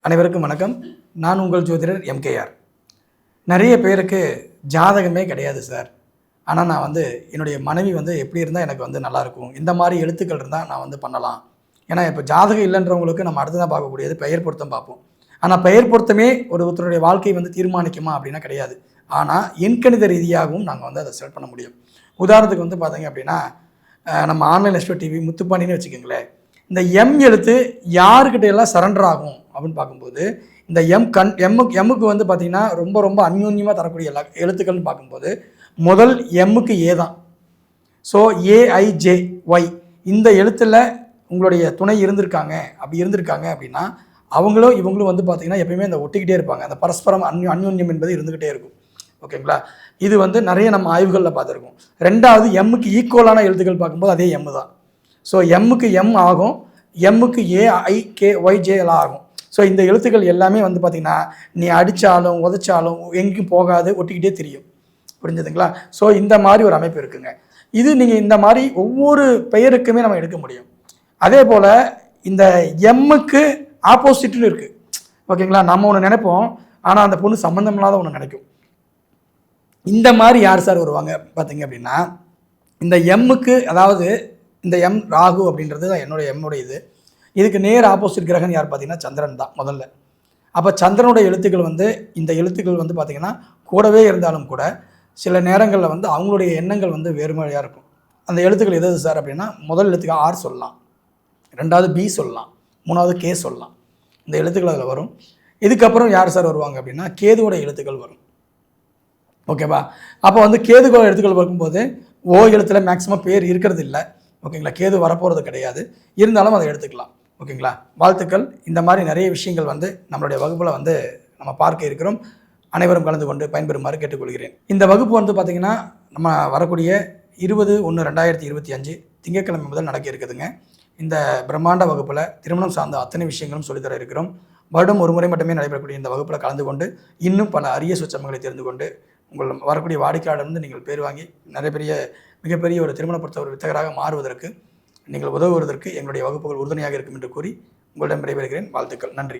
அனைவருக்கும் வணக்கம். நான் உங்கள் ஜோதிடர் எம்கேஆர். நிறைய பேருக்கு ஜாதகமே கிடையாது சார். ஆனால் நான் என்னுடைய மனைவி எப்படி இருந்தால் எனக்கு நல்லாயிருக்கும், இந்த மாதிரி எழுத்துக்கள் இருந்தால் நான் பண்ணலாம். ஏன்னா இப்போ ஜாதகம் இல்லைன்றவங்களுக்கு நம்ம அடுத்ததான் பார்க்கக்கூடியது பெயர் பொருத்தம் பார்ப்போம். ஆனால் பெயர் பொருத்தமே ஒருத்தருடைய வாழ்க்கை தீர்மானிக்குமா அப்படின்னா கிடையாது. ஆனால் எண்கணித ரீதியாகவும் நாங்கள் அதை செலக்ட் பண்ண முடியும். உதாரணத்துக்கு பார்த்தீங்க அப்படின்னா நம்ம ஆன்லைன் எக்ஸ்பர்ட் டிவி முத்துப்பாண்டின்னு வச்சுக்கோங்களேன். இந்த எம் எழுத்து யாருக்கிட்ட எல்லாம் சரண்டர் ஆகும் அப்படின்னு பார்க்கும்போது இந்த எம்முக்கு பார்த்தீங்கன்னா ரொம்ப ரொம்ப அந்யோன்யமாக தரக்கூடிய எழுத்துக்கள்னு பார்க்கும்போது முதல் எம்முக்கு ஏ தான். ஸோ ஏஐஜேஒய் இந்த எழுத்தில் உங்களுடைய துணை இருந்திருக்காங்க அப்படின்னா அவங்களும் இவங்களும் பார்த்தீங்கன்னா எப்பயுமே இந்த ஒட்டிக்கிட்டே இருப்பாங்க. அந்த பரஸ்பரம் அந்யோன்யம் என்பது இருந்துக்கிட்டே இருக்கும். ஓகேங்களா? இது நிறைய நம்ம ஆய்வுகளில் பார்த்துருக்கோம். ரெண்டாவது எம்முக்கு ஈக்குவலான எழுத்துக்கள் பார்க்கும்போது அதே எம்மு தான். ஸோ எம்முக்கு எம் ஆகும், எம்முக்கு ஏஐகேஒய்ஜே எல்லாம் ஆகும். ஸோ இந்த எழுத்துக்கள் எல்லாமே பார்த்திங்கன்னா நீ அடித்தாலும் உதைச்சாலும் எங்கேயும் போகாது, ஒட்டிக்கிட்டே தெரியும். புரிஞ்சுதுங்களா? ஸோ இந்த மாதிரி ஒரு அமைப்பு இருக்குங்க. இது நீங்கள் இந்த மாதிரி ஒவ்வொரு பெயருக்குமே நம்ம எடுக்க முடியும். அதே போல் இந்த எம்முக்கு ஆப்போசிட்னு இருக்குது. ஓகேங்களா? நம்ம ஒன்று நினைப்போம், ஆனால் அந்த பொண்ணு சம்மந்தம் இல்லாத ஒன்று நினைக்கும். இந்த மாதிரி யார் சார் வருவாங்க பார்த்தீங்க அப்படின்னா இந்த எம்முக்கு, அதாவது இந்த எம் ராகு அப்படின்றது தான் என்னுடைய இதுக்கு நேர் ஆப்போசிட் கிரகம் யார் பார்த்தீங்கன்னா சந்திரன் தான் முதல்ல. அப்போ சந்திரனுடைய எழுத்துக்கள் இந்த எழுத்துக்கள் பார்த்தீங்கன்னா கூடவே இருந்தாலும் கூட சில நேரங்களில் அவங்களுடைய எண்ணங்கள் வேறுமையாக இருக்கும். அந்த எழுத்துக்கள் எது சார் அப்படின்னா முதல் எழுத்துக்கு ஆர் சொல்லலாம், ரெண்டாவது பி சொல்லலாம், மூணாவது கே சொல்லலாம். இந்த எழுத்துக்கள் அதில் வரும். இதுக்கப்புறம் யார் சார் வருவாங்க அப்படின்னா கேதுவோட எழுத்துக்கள் வரும். ஓகேவா? அப்போ கேதுவோட எழுத்துக்கள் வரும்போது ஓ எழுத்துல மேக்ஸிமம் பேர் இருக்கிறது இல்லை. ஓகேங்களா? கேது வரப்போகிறது கிடையாது, இருந்தாலும் அதை எடுத்துக்கலாம். ஓகேங்களா? வாழ்த்துக்கள். இந்த மாதிரி நிறைய விஷயங்கள் நம்மளுடைய வகுப்பில் நம்ம பார்க்க இருக்கிறோம். அனைவரும் கலந்து கொண்டு பயன்பெறுமாறு கேட்டுக்கொள்கிறேன். இந்த வகுப்பு பார்த்திங்கன்னா நம்ம வரக்கூடிய 20/1/2025 திங்கட்கிழமை முதல் நடக்க இருக்குதுங்க. இந்த பிரம்மாண்ட வகுப்பில் திருமணம் சார்ந்த அத்தனை விஷயங்களும் சொல்லித்தர இருக்கிறோம். வருடம் ஒரு முறை மட்டுமே நடைபெறக்கூடிய இந்த வகுப்பில் கலந்து கொண்டு இன்னும் பல அரிய சுச்சமங்களை தெரிந்து கொண்டு உங்கள் வரக்கூடிய வாடிக்கையாளர்ந்து நீங்கள் பேர் வாங்கி மிகப்பெரிய ஒரு திருமண பொறுத்த ஒரு வித்தகராக மாறுவதற்கு நீங்கள் உதவுவதற்கு எங்களுடைய வகுப்புகள் உறுதுணையாக இருக்கும் என்று கூறி உங்களிடம் விடைபெறுகிறேன். வாழ்த்துக்கள். நன்றி.